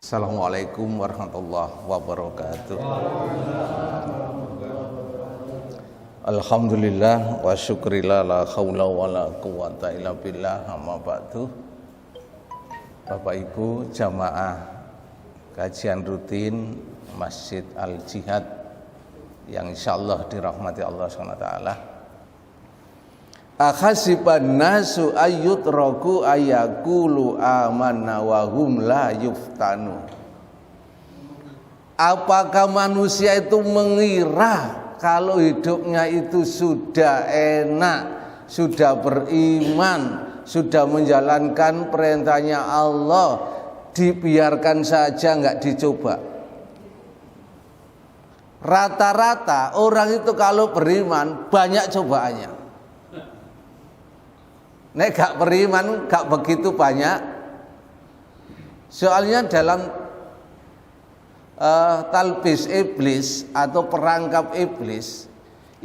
Assalamualaikum warahmatullahi wabarakatuh. Alhamdulillah wa syukrillah la haula wa la quwata illa billah, amma ba'du. Bapak Ibu jamaah kajian rutin Masjid Al-Jihad yang insyaallah dirahmati Allah SWT. Akhasiban nasu ayyutraku ayakulu amanna wa hum la yuftanu. Apakah manusia itu mengira kalau hidupnya itu sudah enak, sudah beriman, sudah menjalankan perintahnya Allah, dibiarkan saja nggak dicoba? Rata-rata orang itu kalau beriman banyak cobaannya. Nek gak beriman gak begitu banyak. Soalnya dalam talbis iblis atau perangkap iblis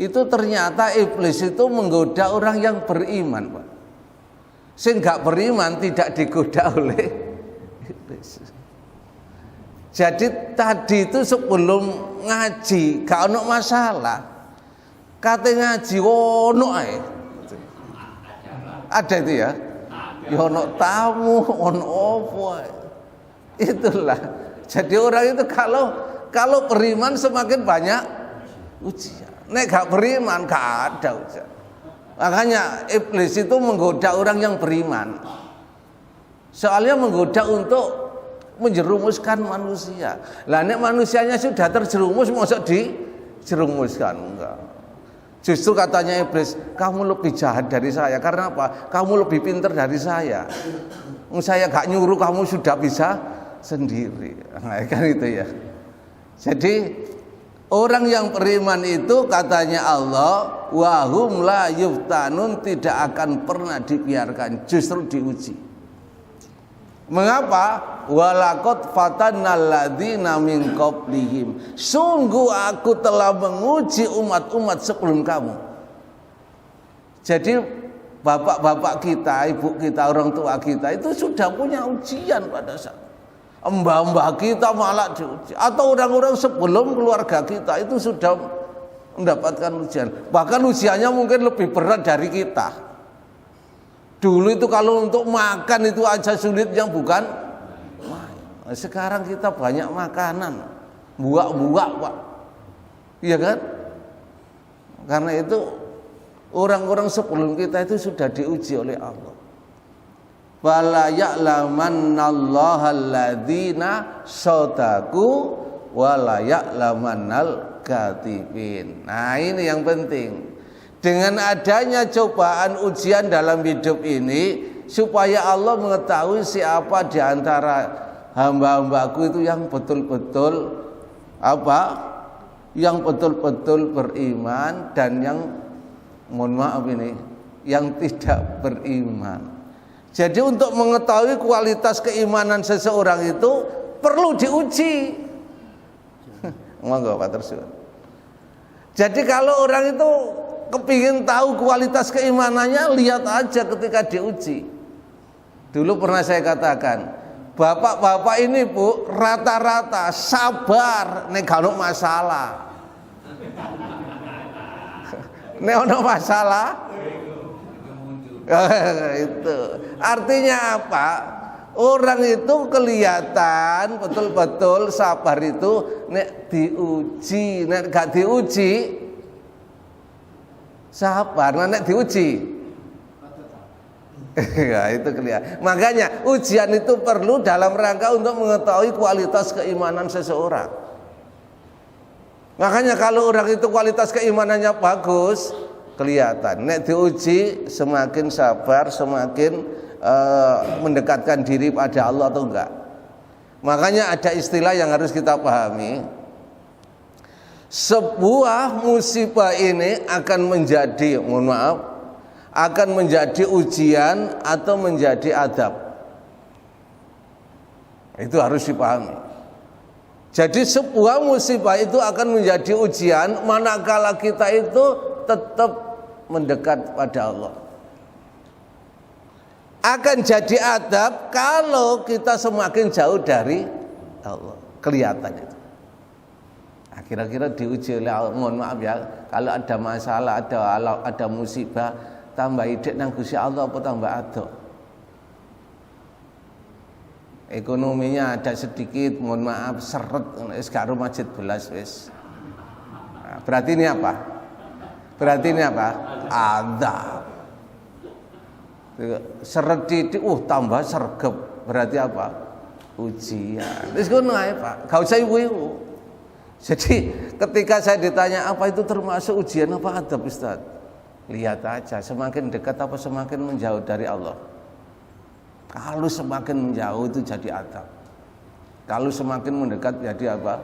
itu ternyata iblis itu menggoda orang yang beriman, Pak. Sing gak beriman tidak digoda oleh iblis. Jadi tadi itu sebelum ngaji gak ono masalah. Kate ngaji ono ae. Ada itu ya, ono tamu, ono opo, itulah. Jadi orang itu kalau beriman semakin banyak ujian. Nek gak beriman gak ada ujian. Makanya iblis itu menggoda orang yang beriman. Soalnya menggoda untuk menjerumuskan manusia. Lah nek manusianya sudah terjerumus, mosok dijerumuskan enggak. Justru katanya iblis, kamu lebih jahat dari saya. Karena apa? Kamu lebih pintar dari saya. Saya gak nyuruh, kamu sudah bisa sendiri. Nah, kan itu ya. Jadi orang yang beriman itu katanya Allah, wahum la yuftanun, tidak akan pernah dibiarkan, justru diuji. Mengapa? Walaqad fatannal ladzina min qablihim. Sungguh aku telah menguji umat-umat sebelum kamu. Jadi bapak-bapak kita, ibu kita, orang tua kita itu sudah punya ujian pada saat. Mbah-mbah kita malah diuji. Atau orang-orang sebelum keluarga kita itu sudah mendapatkan ujian. Bahkan ujiannya mungkin lebih berat dari kita. Dulu itu kalau untuk makan itu aja sulit, yang bukan. Sekarang kita banyak makanan, buak-buak, Pak. Iya kan? Karena itu orang-orang sebelum kita itu sudah diuji oleh Allah. Wala ya'lamannallaha alladzina shadaku wala ya'lamannal katibin. Nah, ini yang penting. Dengan adanya cobaan ujian dalam hidup ini, supaya Allah mengetahui siapa di antara hamba-hambaku itu yang betul-betul yang betul-betul beriman dan yang, mohon maaf ini, yang tidak beriman. Jadi untuk mengetahui kualitas keimanan seseorang itu perlu diuji. Monggo Pak Tersuan. Jadi kalau orang itu kepingin tahu kualitas keimanannya, lihat aja ketika diuji. Dulu pernah saya katakan, bapak-bapak ini Bu rata-rata sabar nek gak ono masalah. Nek ono masalah itu artinya apa? Orang itu kelihatan betul-betul sabar itu nek diuji. Nek gak diuji sabar, nek diuji ya, itu kelihatan. Makanya ujian itu perlu dalam rangka untuk mengetahui kualitas keimanan seseorang. Makanya kalau orang itu kualitas keimanannya bagus, kelihatan. Nek diuji semakin sabar, semakin mendekatkan diri pada Allah atau enggak. Makanya ada istilah yang harus kita pahami. Sebuah musibah ini akan menjadi, mohon maaf, akan menjadi ujian atau menjadi adab. Itu harus dipahami. Jadi sebuah musibah itu akan menjadi ujian manakala kita itu tetap mendekat pada Allah. Akan jadi adab kalau kita semakin jauh dari Allah, kelihatan itu. Nah, kira-kira diuji oleh Allah. Mohon maaf ya, kalau ada masalah, ada musibah, tambah ide nang Gusti Allah apa tambah ado? Ekonominya ada sedikit, mohon maaf, seret, wis gak ro masjid belas wis. Nah, berarti ini apa? Adab. Seret titik, tambah sergep. Berarti apa? Ujian. Wis ngono ae, Pak. Gak usah ibu-ibu. Jadi ketika saya ditanya apa itu termasuk ujian apa adab, Ustaz? Lihat aja, semakin dekat apa semakin menjauh dari Allah. Kalau semakin menjauh itu jadi adab. Kalau semakin mendekat jadi apa?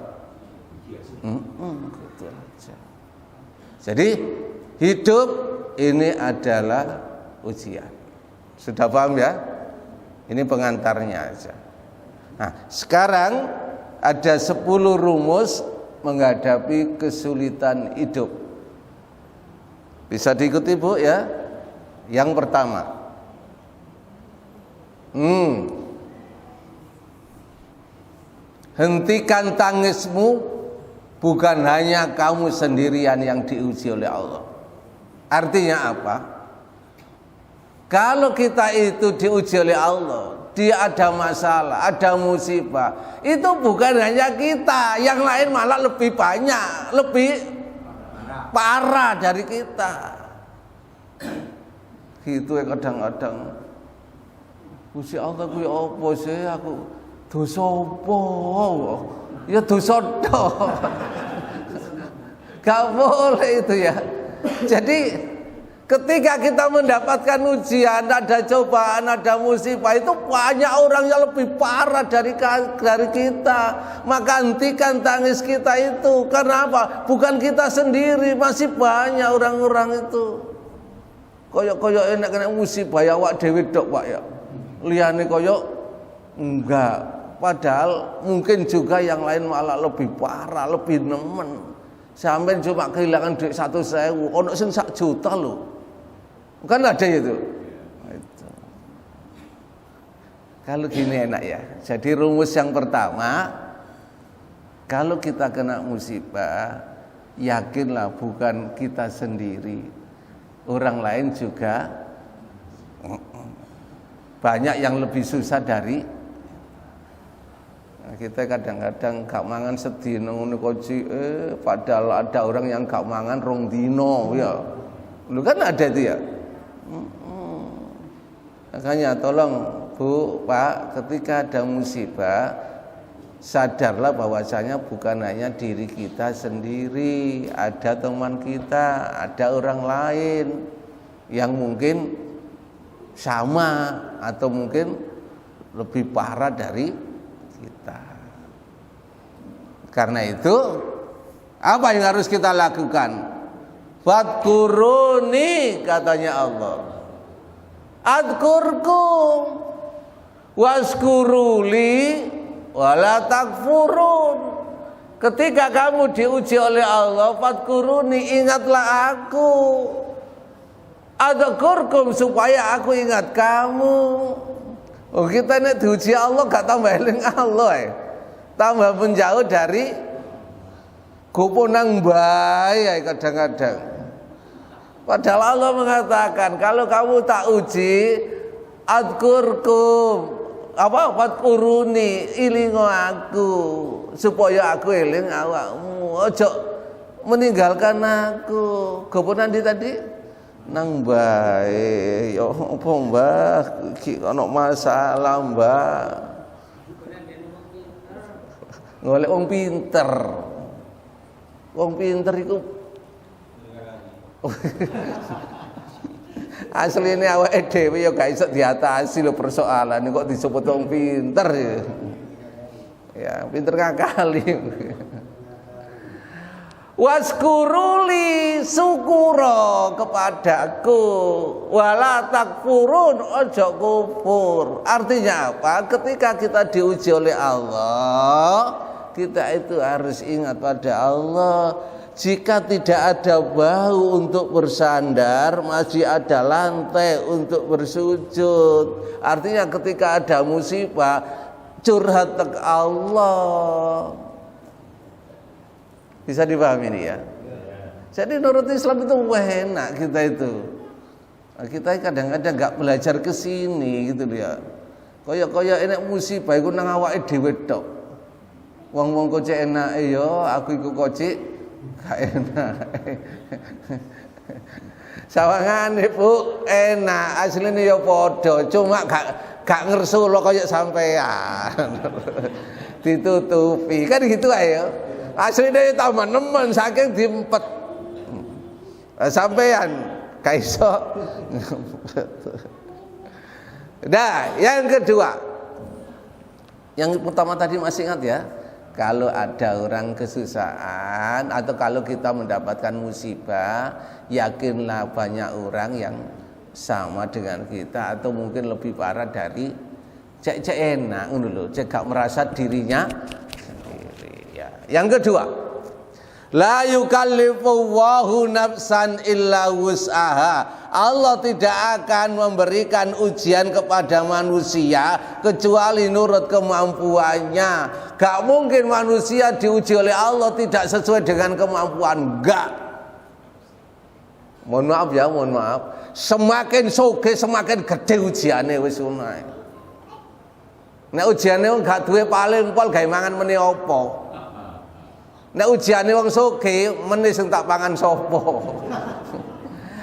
Gitu aja. Jadi hidup ini adalah ujian. Sudah paham ya? Ini pengantarnya aja. Nah, sekarang ada 10 rumus menghadapi kesulitan hidup. Bisa diikuti Bu ya? Yang pertama, hentikan tangismu, bukan hanya kamu sendirian yang diuji oleh Allah. Artinya apa? Kalau kita itu diuji oleh Allah, dia ada masalah, ada musibah, itu bukan hanya kita, yang lain malah lebih banyak, lebih parah dari kita. Gitu ya kadang-kadang. Gusti Allah kuwi apa sih, aku dosa apa? Ya dosa tok. Gak boleh itu ya. Jadi ketika kita mendapatkan ujian, ada cobaan, ada musibah, itu banyak orang yang lebih parah dari kita. Maka hentikan tangis kita itu. Karena apa? Bukan kita sendiri, masih banyak orang-orang itu. Koyok-koyok enak kena musibah ya awak dhewe tok, Pak ya. Liyane koyok enggak. Padahal mungkin juga yang lain malah lebih parah, lebih nemen. Sampai cuma kehilangan duit 1.000, ono sing 1 juta loh. Kan ada itu. Kalau gini enak ya. Jadi rumus yang pertama, kalau kita kena musibah, yakinlah bukan kita sendiri. Orang lain juga banyak yang lebih susah dari kita. Kadang-kadang gak mangan sedina ngono koji, padahal ada orang yang gak mangan rong dino ya. Lu kan ada itu ya. Makanya tolong Bu, Pak, ketika ada musibah, sadarlah bahwasanya bukan hanya diri kita sendiri, ada teman kita, ada orang lain yang mungkin sama atau mungkin lebih parah dari kita. Karena itu, apa yang harus kita lakukan? Fadkuruni, katanya Allah. Adkurkum waskuruli wala takfurun. Ketika kamu diuji oleh Allah, fadkuruni, ingatlah aku. Adkurkum, supaya aku ingat kamu. Oh, kita ini diuji Allah gak tambah eling Allah, tambah menjauh dari goponang bae kadang-kadang. Padahal Allah mengatakan, kalau kamu tak uji, adkurkum, fadkuruni, ilingo aku, supaya aku eling awakmu. Ojo meninggalkan aku. Goponan tadi nang bae, ya apa Mbah, iki ana masalah Mbah. Golek wong pinter. Wong pinter iku asline awake dhewe ya gak iso diatasi lho persoalan kok disebut wong pinter ya. Pinter ngakali. Waskuruli, syukura kepadaku, wala takfurun, ojo kufur. Artinya apa? Ketika kita diuji oleh Allah, kita itu harus ingat pada Allah. Jika tidak ada bahu untuk bersandar, masih ada lantai untuk bersujud. Artinya ketika ada musibah, curhat ke Allah. Bisa dipahami ini ya. Jadi menurut Islam itu enak kita itu. Kita kadang-kadang nggak belajar ke sini gitu ya. Kaya enak musibah iku nang awake dhewe tok. Wong-wong kok cek enak ya, aku iku kok cek gak enak. Sawangane Bu, enak asline ya padha, cuma gak ngersula kaya sampean. Ditutupi. Kan gitu ae ya. Asline tambah nemen saking diempet. Sampean gak iso. Nah, yang kedua. Yang pertama tadi masih ingat ya? Kalau ada orang kesusahan atau kalau kita mendapatkan musibah, yakinlah banyak orang yang sama dengan kita atau mungkin lebih parah dari cek enak ngono lho, cek gak merasa dirinya sendiri ya. Yang kedua, la yukallifullahu nafsan illa wus'aha. Allah tidak akan memberikan ujian kepada manusia kecuali nurut kemampuannya. Gak mungkin manusia diuji oleh Allah tidak sesuai dengan kemampuan. Gak. Mohon maaf ya, mohon maaf. Semakin soge semakin gede ujiannya wis ngono. Nek ujiane wong gak duwe paling pol gawe mangan meni apa? Nek ujiane wong sugih meni sing tak pangan sapa.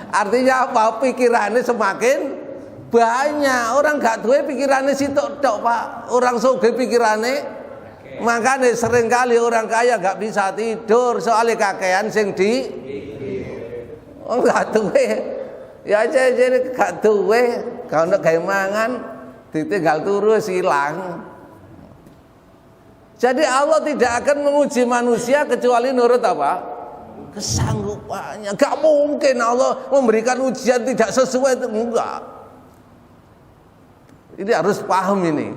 Artinya apa? Pikirannya semakin banyak. Orang gak duwe pikirannya sitok tok, Pak. Orang sugih pikirannya, makanya seringkali orang kaya gak bisa tidur soalnya kakean sing di gak duwe. Ya jadi gak duwe, kalau nek gawe mangan ditinggal turu silang. Jadi Allah tidak akan menguji manusia kecuali nurut apa? Kesanggupannya. Gak mungkin Allah memberikan ujian tidak sesuai itu, enggak. Ini harus paham ini.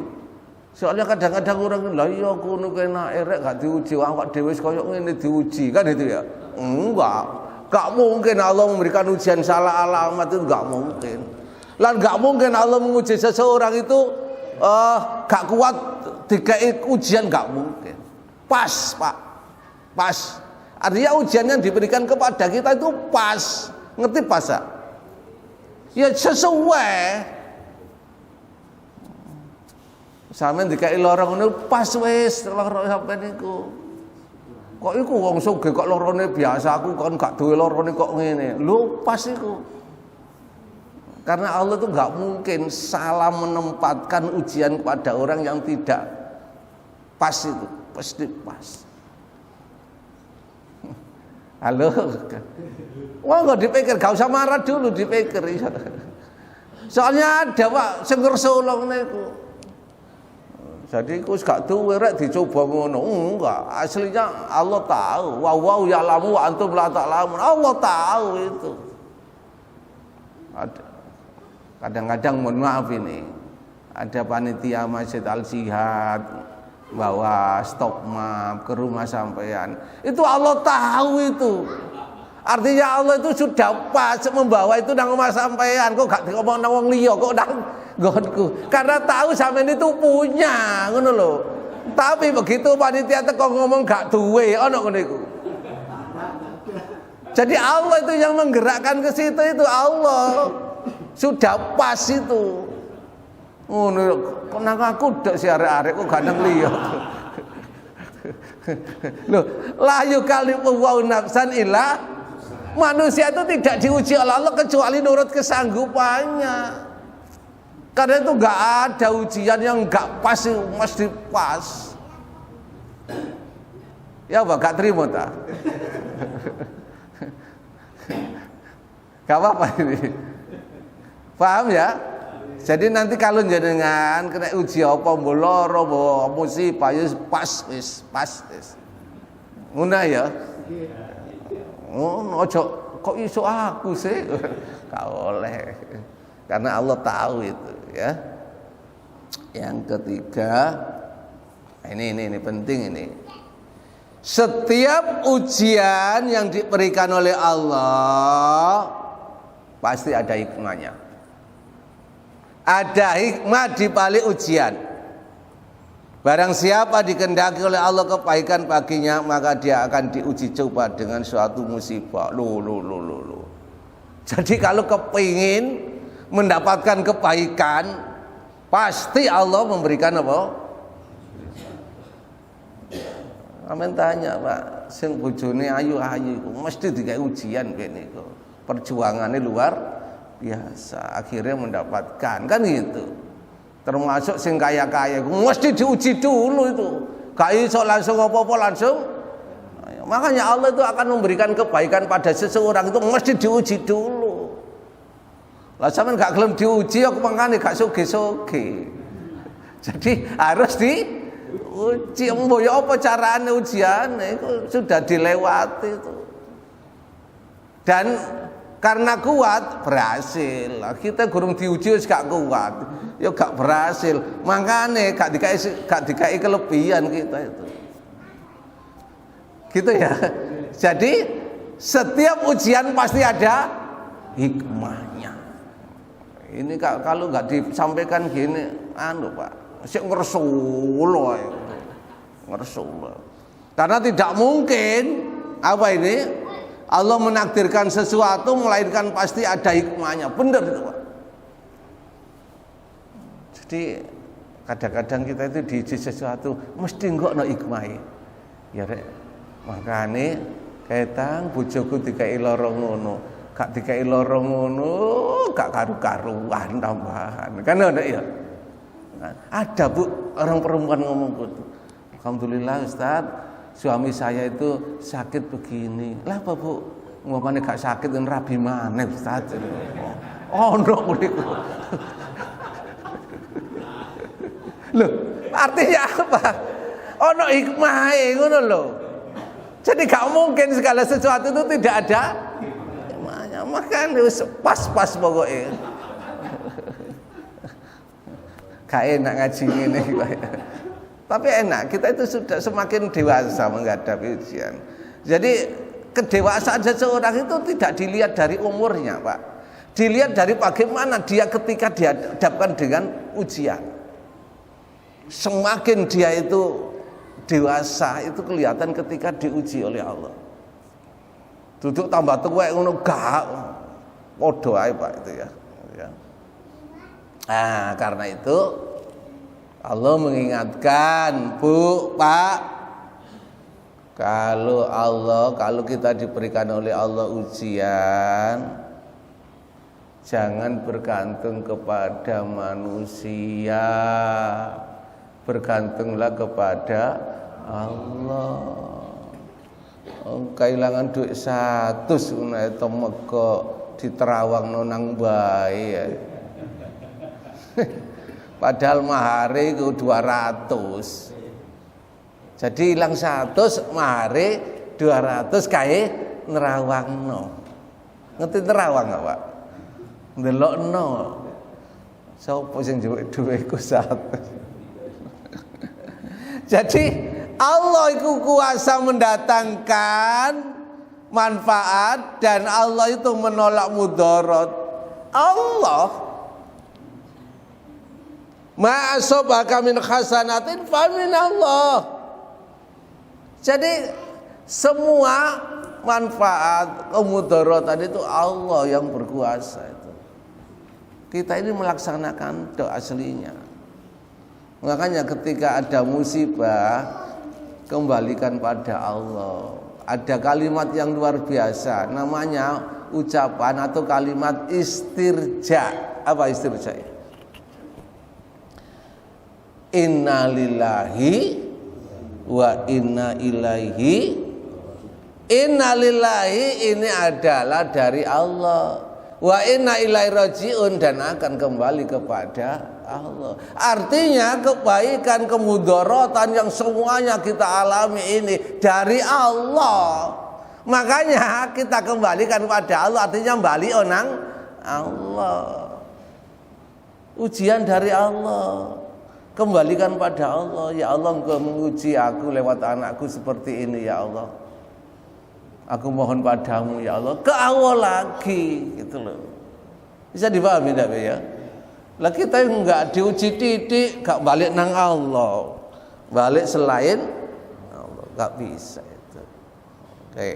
Soalnya kadang-kadang orang lah iya kuno kena erek gak diuji, awak dhewe koyo ngene diuji kan itu ya. Enggak. Gak mungkin Allah memberikan ujian salah alamat, itu gak mungkin. Lan gak mungkin Allah menguji seseorang itu gak kuat dikai ujian, gak mungkin. Pas, Pak. Pas. Artinya ujian yang diberikan kepada kita itu pas. Ngerti pas ya? Ya sesuai. Sampeyan dikai lorong niku pas wis lorong sampeyan niku. Kok iku wong sugih kok lorone biasa, aku kan gak duwe lorone kok ngene. Lho pas iku. Karena Allah itu gak mungkin salah menempatkan ujian kepada orang yang tidak pas itu. Pasti pas. Halo, wah nggak dipikir, gak usah marah dulu dipikir. Soalnya ada Pak, sing ngersolong niku. Jadi aku gak duwe rek dicoba ngono, enggak. Aslinya Allah tahu. Wa ya'lamu wa antum la ta'lamun. Allah tahu itu. Ada. Kadang-kadang mohon maaf ini, ada panitia Masjid Al-Jihad bawa stok map ke rumah sampean. Itu Allah tahu itu. Artinya Allah itu sudah pas membawa itu nang rumah sampean. Kok gak ngomong nang wong liya, kok nang nggonku. Karena tahu sampean itu punya, ngono lho. Tapi begitu panitia teko ngomong gak duwe, ono ngono iku. Jadi Allah itu yang menggerakkan ke situ, itu Allah. Sudah pas itu. Ngono kok nang aku dak si arek-arek kok gak nang liya. Loh, la yukallifu wa nafsan illa, manusia itu tidak diuji oleh Allah kecuali nurut kesanggupannya. Karena itu gak ada ujian yang gak pas, mesti pas. Ya apa gak terima tak? Gak apa-apa ini. Paham ya? Jadi nanti kalau jenengan kena uji apa boloro musibah ya pas wis. Ngono ya. Oh, ojo kok iso aku sih? Gak oleh. Karena Allah tahu itu ya. Yang ketiga, ini penting ini. Setiap ujian yang diberikan oleh Allah pasti ada hikmahnya. Ada hikmah di balik ujian. Barang siapa dikehendaki oleh Allah kebaikan baginya, maka dia akan diuji coba dengan suatu musibah. Loh. Jadi kalau kepingin mendapatkan kebaikan, pasti Allah memberikan apa? Amin tanya, Pak, sing bojone ayu-ayu mesti dikai ujian kene kok. Perjuangannya luar biasa, akhirnya mendapatkan, kan gitu. Termasuk sing kaya-kaya mesti diuji dulu itu. Gak iso langsung apa-apa langsung. Makanya Allah itu akan memberikan kebaikan pada seseorang itu mesti diuji dulu. Lah sampean gak gelem diuji aku mangkane gak soge-soge. Jadi harus diuji. Mbok ya apa carane ujiane itu sudah dilewati itu. Dan karena kuat berhasil. Kita gurung diuji wis gak kuat, ya gak berhasil. Makane gak dikai kelebihan kita itu. Gitu ya. Jadi setiap ujian pasti ada hikmahnya. Ini kalau nggak disampaikan gini, Pak, sik ngersul ae. Ngersul. Karena tidak mungkin apa ini? Allah menakdirkan sesuatu melainkan pasti ada hikmahnya. Benar itu, Pak. Jadi kadang-kadang kita itu diuji sesuatu mesti enggak no hikmahe. Ya rek, makane ketang bojoku dikai lara ngono. Gak dikai lara ngono, gak karu-karuan tambahan. Kan ada ya? Ada, Bu, orang perempuan ngomong gitu. Alhamdulillah, Ustaz, suami saya itu sakit begini. Lah apa, Bu? Ngomongnya gak sakit kan rabi maneh, Ustaz. Oh, no, kuliku. Loh, artinya apa? Oh, no hikmah, ngono lho. Jadi gak mungkin segala sesuatu itu tidak ada hikmahnya. Makanya pas-pas pokoknya. Gak enak ngaji ini. Tapi enak, kita itu sudah semakin dewasa menghadapi ujian. Jadi kedewasaan seseorang itu tidak dilihat dari umurnya, Pak. Dilihat dari bagaimana dia ketika dihadapkan dengan ujian. Semakin dia itu dewasa itu kelihatan ketika diuji oleh Allah. Duduk tambah tuwek ngono gak padha ae, Pak, itu ya. Nah, karena itu Allah mengingatkan, Bu, Pak, kalau kita diberikan oleh Allah ujian, jangan bergantung kepada manusia, bergantunglah kepada Allah. Kehilangan duit 100 menawa temeka diterawangno nang bae. Padahal mahare ku 200. Jadi hilang 100, mahare 200 kae nerawangno. Ngerti nerawang gak, Pak? Ndelokno. Sopo sing njuwuk dhuwitku 100. Jadi Allah itu kuasa mendatangkan manfaat dan Allah itu menolak mudarat. Allah ma asabaka min hasanatin fa min Allah. Jadi semua manfaat kemudaratan itu Allah yang berkuasa itu. Kita ini melaksanakan doa aslinya. Makanya ketika ada musibah, kembalikan pada Allah. Ada kalimat yang luar biasa, namanya ucapan atau kalimat istirja. Apa istirja? Inna lillahi wa inna ilaihi. Inna lillahi ini adalah dari Allah, wa inna ilaihi rajiun dan akan kembali kepada Allah. Artinya kebaikan, kemudaratan yang semuanya kita alami ini dari Allah. Makanya kita kembalikan pada Allah, artinya balik onang Allah. Ujian dari Allah. Kembalikan pada Allah. Ya Allah, Engkau menguji aku lewat anakku seperti ini, ya Allah. Aku mohon padamu, ya Allah, ke Allah lagi, gitu loh. Bisa dipahami tidak, ya? Lah kita enggak diuji titik, enggak balik nang Allah. balik selain Allah, nggak bisa itu. Oke.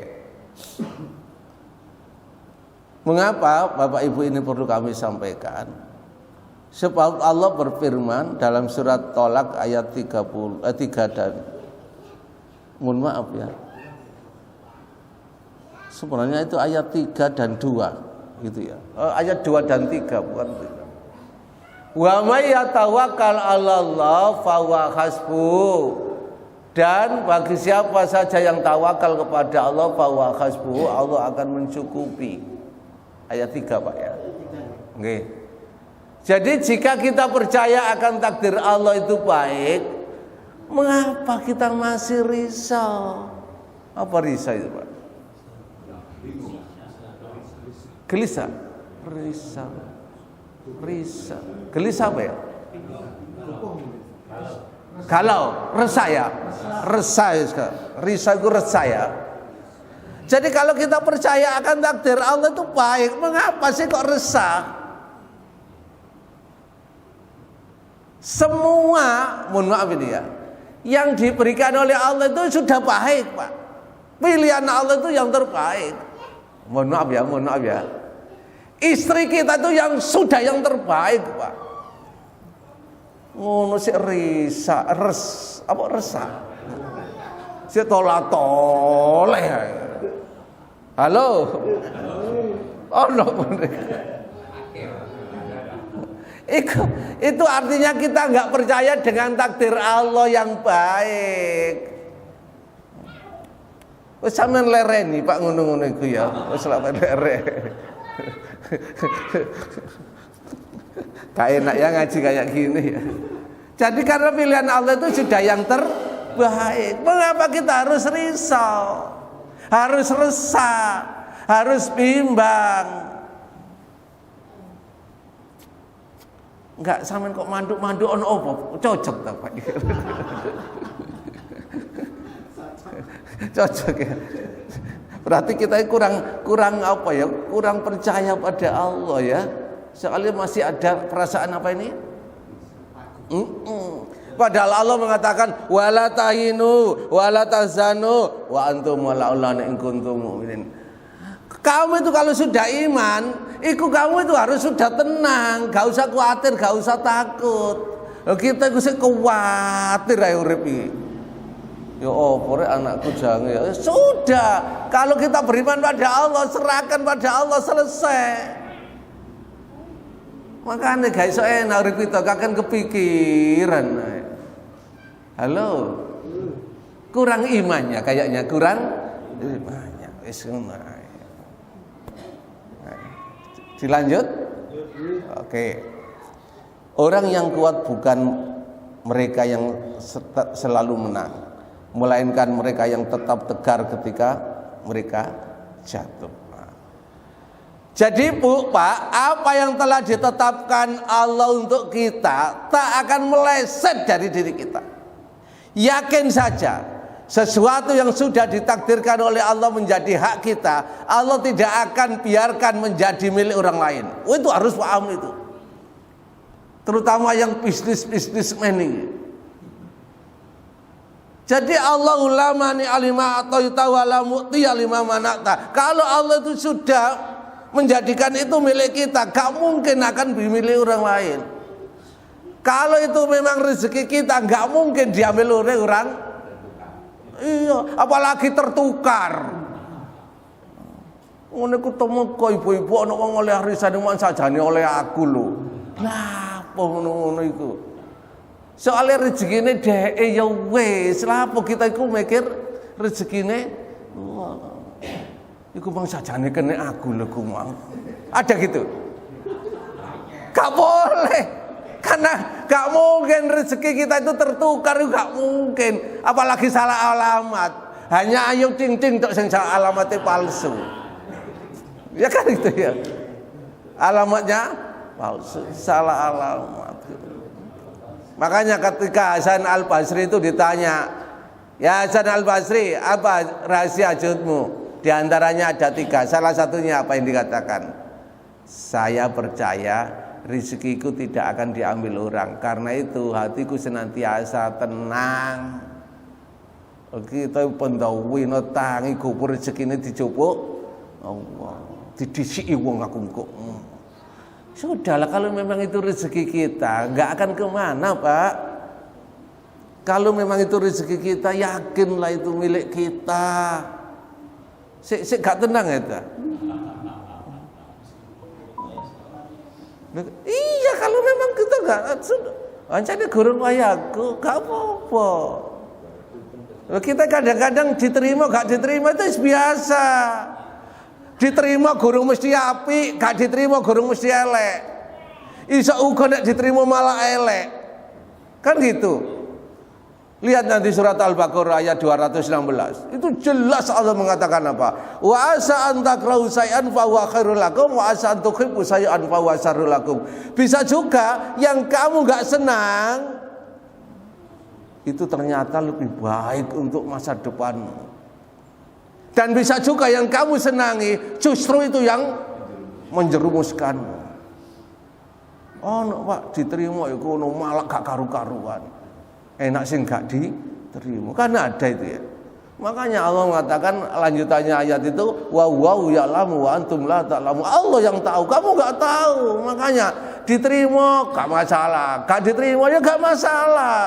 Mengapa Bapak Ibu ini perlu kami sampaikan? Sebab Allah berfirman dalam surat Tolak ayat 3 dan mohon maaf ya. Sebenarnya itu ayat 3 dan 2 gitu ya. Ayat 2 dan 3 bukan 3. Wa may yatawakkal 'alallah fahuwa hasbuh. Dan bagi siapa saja yang tawakal kepada Allah fahuwa hasbuh, Allah akan mencukupi. Ayat 3 Pak ya. Oke. Jadi jika kita percaya akan takdir Allah itu baik, mengapa kita masih risau? Apa risau itu Pak? Gelisah. Risau. Gelisah apa ya? Kalau resah ya. Risau itu resah ya. Jadi kalau kita percaya akan takdir Allah itu baik, mengapa sih kok resah? Semua, mohon maaf ini ya, yang diberikan oleh Allah itu sudah baik Pak. Pilihan Allah itu yang terbaik. Mohon maaf ya. Istri kita itu yang sudah yang terbaik Pak. Ngono sih resah. Si toleh. Halo. Oh no. Itu artinya kita nggak percaya dengan takdir Allah yang baik. Wes sampean lereni Pak ngono-ngono iku ya. Wes lak lere. Kayak enak ya ngaji kayak gini ya. Jadi karena pilihan Allah itu sudah yang terbaik. Mengapa kita harus risau? Harus resah, harus bimbang. Enggak sampean kok manduk-manduk ono opo? Cocok ta Pak? Cocok ya. Berarti kita kurang apa ya? Kurang percaya pada Allah ya. Soalnya masih ada perasaan apa ini? Padahal Allah mengatakan wala tahinu wala tahzanu wa antum walaulana in kuntum mu'minin. Kamu itu kalau sudah iman, kamu itu harus sudah tenang, gak usah khawatir, gak usah takut. Kita itu sih khawatir ae urip iki. Ya opo rek anakku jange ya. Sudah, kalau kita beriman pada Allah, serahkan pada Allah, selesai. Makanya gak iso enak urip kita kaken kepikiran. Halo. Kurang imannya kayaknya, kurang imannya. Wis ngono. Dilanjut. Oke. Orang yang kuat bukan mereka yang selalu menang, melainkan mereka yang tetap tegar ketika mereka jatuh. Jadi Pak, apa yang telah ditetapkan Allah untuk kita tak akan meleset dari diri kita. Yakin saja, sesuatu yang sudah ditakdirkan oleh Allah menjadi hak kita, Allah tidak akan biarkan menjadi milik orang lain. Itu harus paham itu. Terutama yang bisnismen ini. Jadi Allah ulama ni alima atau tawala mu'ti alima manata. Kalau Allah itu sudah menjadikan itu milik kita, gak mungkin akan milik orang lain. Kalau itu memang rezeki kita, gak mungkin diambil oleh orang. Iya, apalagi tertukar. Ngono ku temu kok ibu-ibu ana wong oleh arisan mon sajane oleh aku lho. Lah, apa ngono iku? Soale rezekine dheke ya wis, lha apa kita iku mikir rezekine iku bang sajane kene aku lho ku mang. Ada gitu? Gak boleh. Karena gak mungkin rezeki kita itu tertukar, gak mungkin. Apalagi salah alamat. Hanya ayo ting-ting tok sing alamatnya palsu. Ya kan itu ya. Alamatnya palsu, salah alamat. Makanya ketika Hasan Al-Basri itu ditanya, "Ya Hasan Al-Basri, apa rahasia wujudmu?" Di antaranya ada 3. Salah satunya apa yang dikatakan? Saya percaya rezekiku tidak akan diambil orang. Karena itu hatiku senantiasa tenang. Kita pendawi tangi kubur rezekine dijupuk Allah. Didisiki wong aku kok. Sudahlah, kalau memang itu rezeki kita, nggak akan kemana, Pak. Kalau memang itu rezeki kita, yakinlah itu milik kita. Sik gak tenang ya ta? Iya, kalau memang kita gak ancane gurung wayaku, gak apa-apa. Kita kadang-kadang diterima gak diterima itu biasa. Diterima gurung mesti apik, gak diterima gurung mesti elek. Iso uga nek diterima malah elek. Kan gitu. Lihat nanti surat Al-Baqarah ayat 216. Itu jelas Allah mengatakan apa? Wa asa an takrahu syai'an fa huwa khairul lakum wa asa an tuhibbu syai'an fa huwa syarrul lakum. Bisa juga yang kamu enggak senang itu ternyata lebih baik untuk masa depanmu. Dan bisa juga yang kamu senangi justru itu yang menjerumuskanmu. Oh, no, Pak, diterima iku ono malah gak karu-karuan. Enak sih gak diterima. Karena ada itu ya. Makanya Allah mengatakan lanjutannya ayat itu wa ya'lamu wa antum la ta'lamu. Allah yang tahu, kamu gak tahu. Makanya diterima gak masalah, gak diterima ya gak masalah.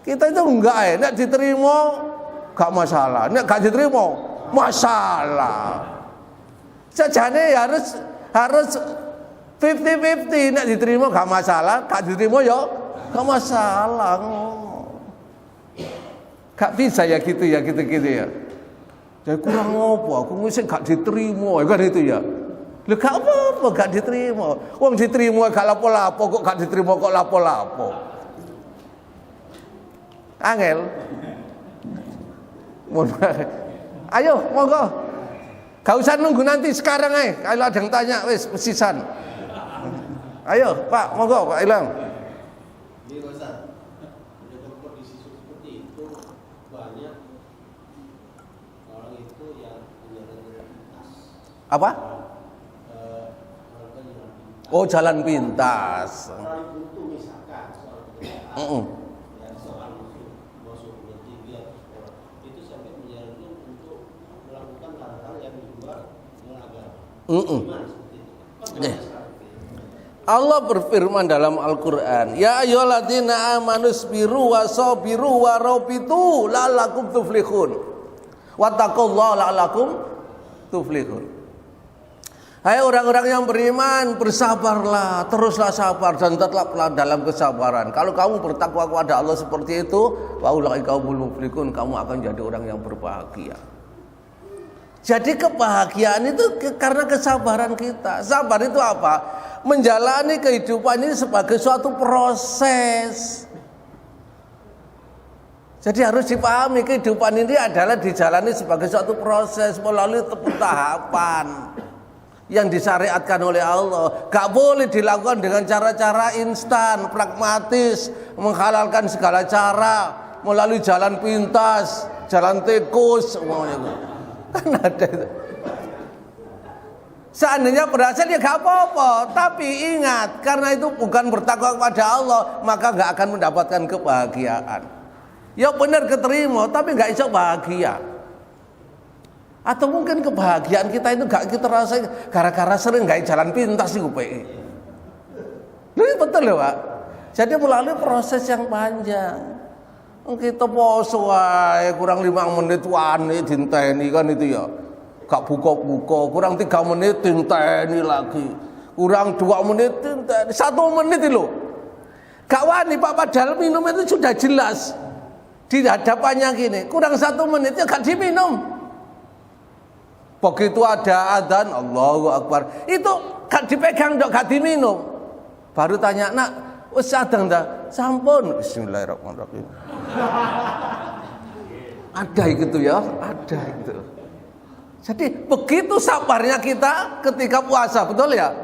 Kita itu enggak nek diterima gak masalah, nek gak diterima masalah. Sajane harus 50-50, nek diterima gak masalah, gak diterima ya gak masalah. Gak bisa ya gitu ya, gitu-gitu ya. Jadi kurang apa, aku mesti gak diterima, kan itu ya. Lho gak apa-apa gak diterima. Wong diterima gak lapo-lapo, kok gak diterima kok lapo-lapo. Angel. Ayo, monggo. Gak usah nunggu nanti, sekarang kalau ada yang tanya wis pesisan. Ayo, Pak, monggo Pak Ilham. Apa? Oh, jalan pintas. Allah berfirman dalam Al-Quran, ya ayyuhalladzina amanu sabiru wa sabiru wa rabitu la'allakum tuflihun wattaqullaha la'allakum tuflihun. Hai orang-orang yang beriman, bersabarlah, teruslah sabar dan tetaplah dalam kesabaran. Kalau kamu bertakwa kepada Allah seperti itu, wa ulaika humul muflihun, kamu akan jadi orang yang berbahagia. Jadi kebahagiaan itu karena kesabaran kita. Sabar itu apa? Menjalani kehidupan ini sebagai suatu proses. Jadi harus dipahami kehidupan ini adalah dijalani sebagai suatu proses melalui tahapan yang disyariatkan oleh Allah. Gak boleh dilakukan dengan cara-cara instan, pragmatis, menghalalkan segala cara melalui jalan pintas, jalan tikus, kan ada itu. Seandainya berhasil ya gak apa-apa, tapi ingat, karena itu bukan bertakwa kepada Allah, maka gak akan mendapatkan kebahagiaan. Ya benar keterima, tapi gak bisa bahagia. Atau mungkin kebahagiaan kita itu gak kita rasain gara-gara sering gak jalan pintas sih UPI. Ini betul ya Pak. Jadi melalui proses yang panjang. Kita poso wae kurang 5 menit wani dinteni kan itu ya. Gak buka-buka, kurang 3 menit dinteni lagi. Kurang 2 menit dinteni, 1 menit itu. Gak wani Pak, padahal minum itu sudah jelas. Di hadapannya gini, kurang 1 menit ya gak diminum. Begitu ada adzan, Allahu Akbar, itu gak dipegang dok, gak diminum. Baru tanya, nak, wis adzan dah? Sampun. Bismillahirrahmanirrahim. Ada gitu ya, ada itu. Jadi begitu sabarnya kita ketika puasa, betul ya?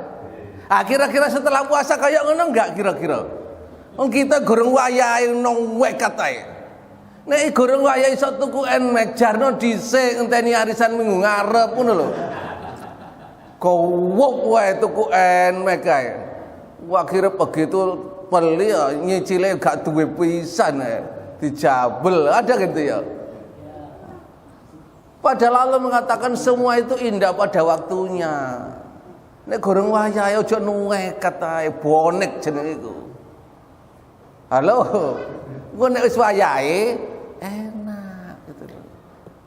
Ah, kira-kira setelah puasa kayak ngono enggak kira-kira? Kita gorong wayahe nang wekat ae. Nek gorong wayahe iso tuku enmek jarno dhisik ngenteni arisan minggu ngarep ngono lho. Kowok wae tuku enmek kae. Akhire begitu beli ya nyicile gak duwe pisan dijabel, ada gitu ya. Padahal Allah mengatakan semua itu indah pada waktunya. Nek goreng wayahe aja nuwekat ae bonek jenenge iku. Halo. Engko nek wis wayahe enak gitu loh.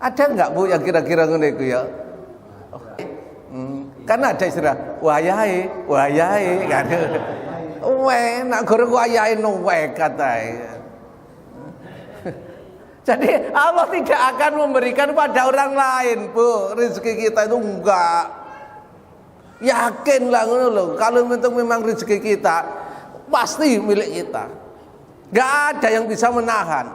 Ada enggak Bu yang kira-kira ngene iku ya? Kan ada istilah wayahe kan. Enak goreng wayahe nuwekat ae. Jadi Allah tidak akan memberikan pada orang lain, Bu. Rezeki kita itu enggak. Yakinlah ngono lho. Kalau memang rezeki kita pasti milik kita. Enggak ada yang bisa menahan.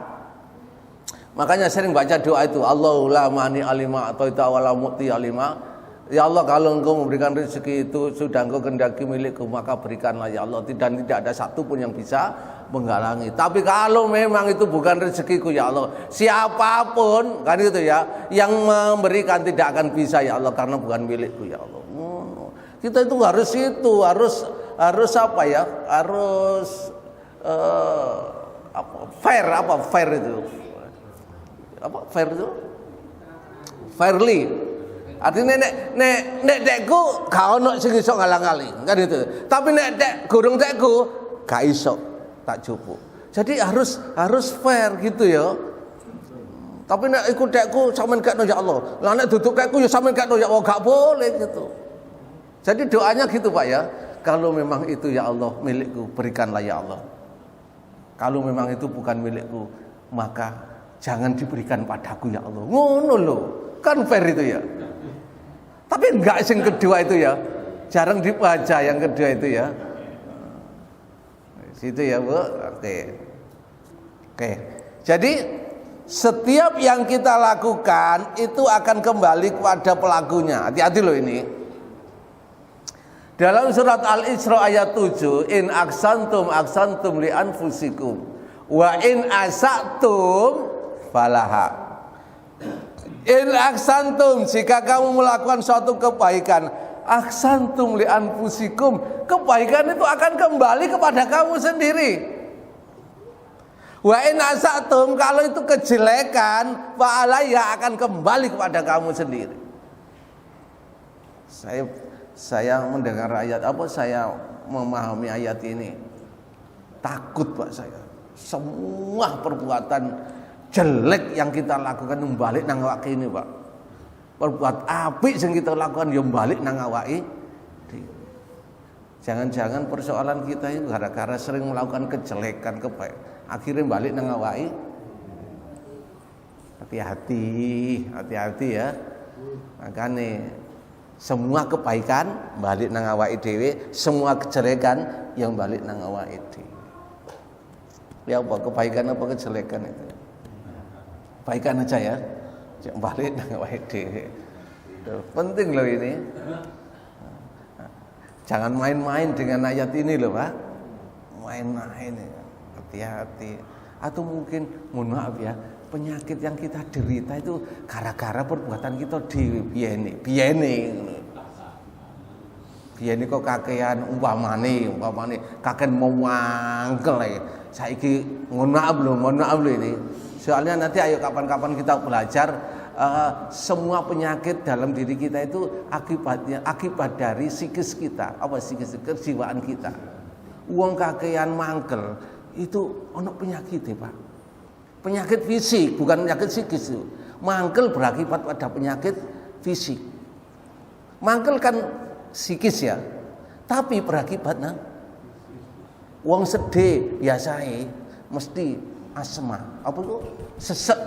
Makanya sering baca doa itu, Allahumma mani alima atau wala mu'ti alima. Ya Allah, kalau Engkau memberikan rezeki itu sudah Engkau kehendaki milikku, maka berikanlah ya Allah. Dan tidak ada satu pun yang bisa menghalangi. Tapi kalau memang itu bukan rezekiku ya Allah, siapapun kan itu ya yang memberikan tidak akan bisa ya Allah, karena bukan milikku ya Allah. Kita itu harus apa ya? Harus fair itu? Apa fair itu? Fairly. Artinya nek dekku gak ono sing iso ngalang-aling, kan itu. Tapi nek dek gurung dekku gak iso tak cukup. Jadi harus fair gitu ya. Tapi nek iku dekku sampean gak ya Allah. Lah nek duduk dekku ya sampean gak ya Allah, gak boleh gitu. Jadi doanya gitu Pak ya. Kalau memang itu ya Allah milikku, berikanlah ya Allah. Kalau memang itu bukan milikku, maka jangan diberikan padaku ya Allah. Ngono loh. Kan fair itu ya. Tapi enggak sing kedua itu ya. Jarang dibaca yang kedua itu ya. Situ ya, Bu. Oke. Jadi setiap yang kita lakukan itu akan kembali kepada pelakunya. Hati-hati loh ini. Dalam surat Al-Isra ayat 7, in aksantum li anfusikum wa in asatum falaha. In aksantum, jika kamu melakukan suatu kebaikan, aksantum li anfusikum, kebaikan itu akan kembali kepada kamu sendiri. Wa in asatum, kalau itu kejelekan, fa alayya, akan kembali kepada kamu sendiri. Saya mendengar ayat saya memahami ayat ini takut Pak saya. Semua perbuatan jelek yang kita lakukan balik nang awake ini Pak. Perbuat apik yang kita lakukan yang balik nang awake. Jangan-jangan persoalan kita itu gara-gara sering melakukan kejelekan akhirnya balik nang awake. Hati-hati ya. Makanya semua kebaikan balik nang awake dhewe, semua kejelekan yang balik nang awake dhewe. Ya apa kebaikan apa kejelekan itu? Kebaikan aja ya. Jangan balik nang awake dhewe. Penting loh ini. Jangan main-main dengan ayat ini loh, Pak. Main-main. Hati-hati. Atau mungkin mohon maaf ya, penyakit yang kita derita itu gara-gara perbuatan kita di biyene kok kakean umpamane kakean mau mangkel ya. Saiki mohon maaf lho ini. Soalnya nanti ayo kapan-kapan kita belajar semua penyakit dalam diri kita itu akibat dari psikis kita, kejiwaan kita. Wong kakean mangkel itu ono penyakit ya, Pak. Penyakit fisik, bukan penyakit psikis itu. Mangkel berakibat pada penyakit fisik. Mangkel kan psikis ya, tapi berakibat wong sedih biasanya mesti asma. Apa itu? Sesek.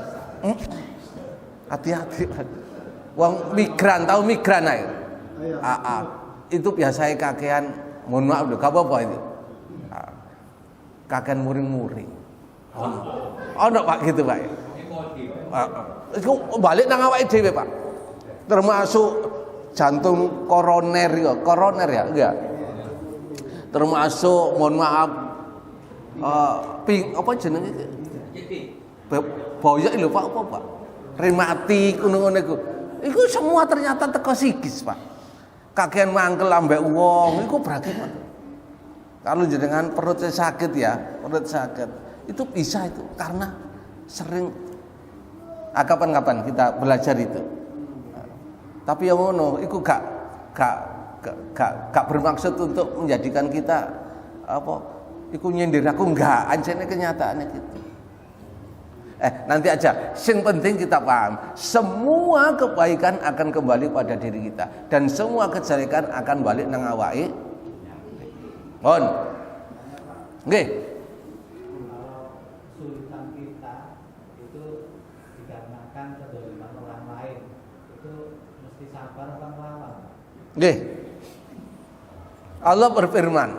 Hati-hati. Wong migran, tahu migran ae? Itu biasanya kakean, mohon maaf lho, gak apa-apa itu. Kakean muring-muring. Ono Pak gitu Pak. Itu balik nang awake dhewe Pak. Termasuk jantung koroner ya, enggak. Termasuk mohon maaf apa jenenge? Boyok lho Pak, apa Pak? Rematik ngono-ngono iku. Iku semua ternyata teko psikis Pak. kakean mangkel ambek wong iku bagaimana? Kalau jenengan perutnya sakit ya, perut sakit itu bisa itu karena sering kapan-kapan kita belajar itu. Tapi yang ngono iku gak bermaksud untuk menjadikan kita apa iku nyindir aku, enggak, anjene kenyataannya gitu. Nanti aja, yang penting kita paham semua kebaikan akan kembali pada diri kita dan semua kejelekan akan balik nang awake. Mohon. Nggih. Kesulitan kita itu dikarenakan kezaliman orang lain. Itu mesti sabar apa melawan? Nggih. Allah berfirman,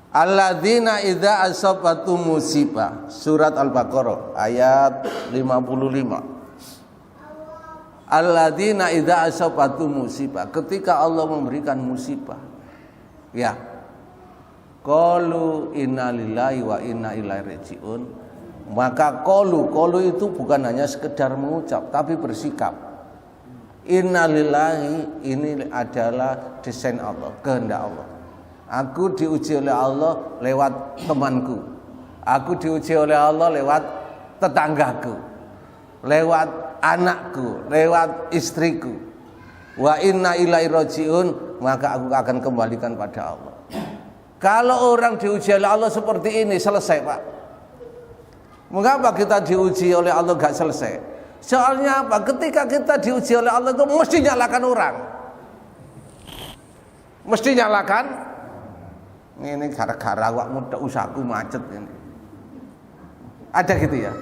alladzina idza asabatu musibah, surat Al-Baqarah ayat 55. Alladzina idza asabatu musibah, ketika Allah memberikan musibah, ya, qalu innalillahi wa inna ilaihi rajiun. Maka qalu itu bukan hanya sekedar mengucap tapi bersikap. Innalillahi, ini adalah desain Allah, kehendak Allah. Aku diuji oleh Allah lewat temanku. Aku diuji oleh Allah lewat tetanggaku, lewat anakku, lewat istriku. Wa inna ilaihi rajiun, maka aku akan kembalikan pada Allah. Kalau orang diuji oleh Allah seperti ini, selesai Pak. Mengapa kita diuji oleh Allah gak selesai? Soalnya apa? Ketika kita diuji oleh Allah itu mesti nyalakan orang. Mesti nyalakan. Ini gara-gara awakmu tok usahaku macet ini. Ada gitu ya?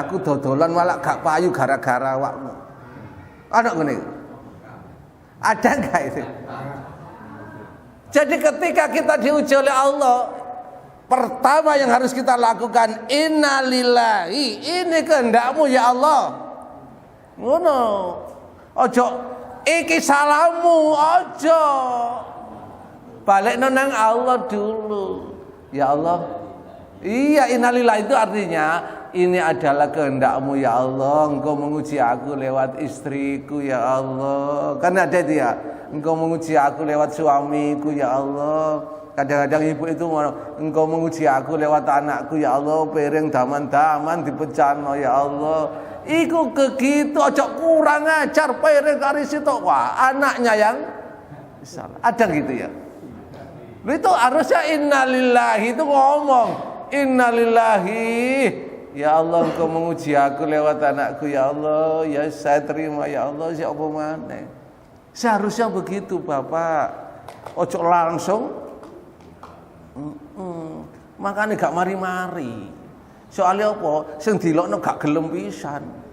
Aku dodolan malah gak payu gara-gara awakmu. Ada ngene. Ada enggak itu? Jadi ketika kita diuji oleh Allah, pertama yang harus kita lakukan, innalillahi, ini kehendakmu ya Allah. Ngono. Ojo iki salahmu, ojo. Balik nang Allah dulu. Ya Allah. Iya, innalillahi itu artinya ini adalah kehendakmu ya Allah. Engkau menguji aku lewat istriku ya Allah. Kan ada dia. Engkau menguji aku lewat suamiku ya Allah. Kadang-kadang ibu itu engkau menguji aku lewat anakku ya Allah. Piring daman-daman dipecahno ya Allah. Iku kegitu aja kurang ajar piring kari sitok. Wah, anaknya yang salah. Ada gitu ya. Itu harusnya innalillahi itu ngomong innalillahi ya Allah engkau menguji aku lewat anakku ya Allah, ya saya terima ya Allah, siapa mana. Seharusnya begitu Bapak. Ojo langsung makanya gak mari-mari. Soalnya apa? Sing dilokno gak gelem pisan.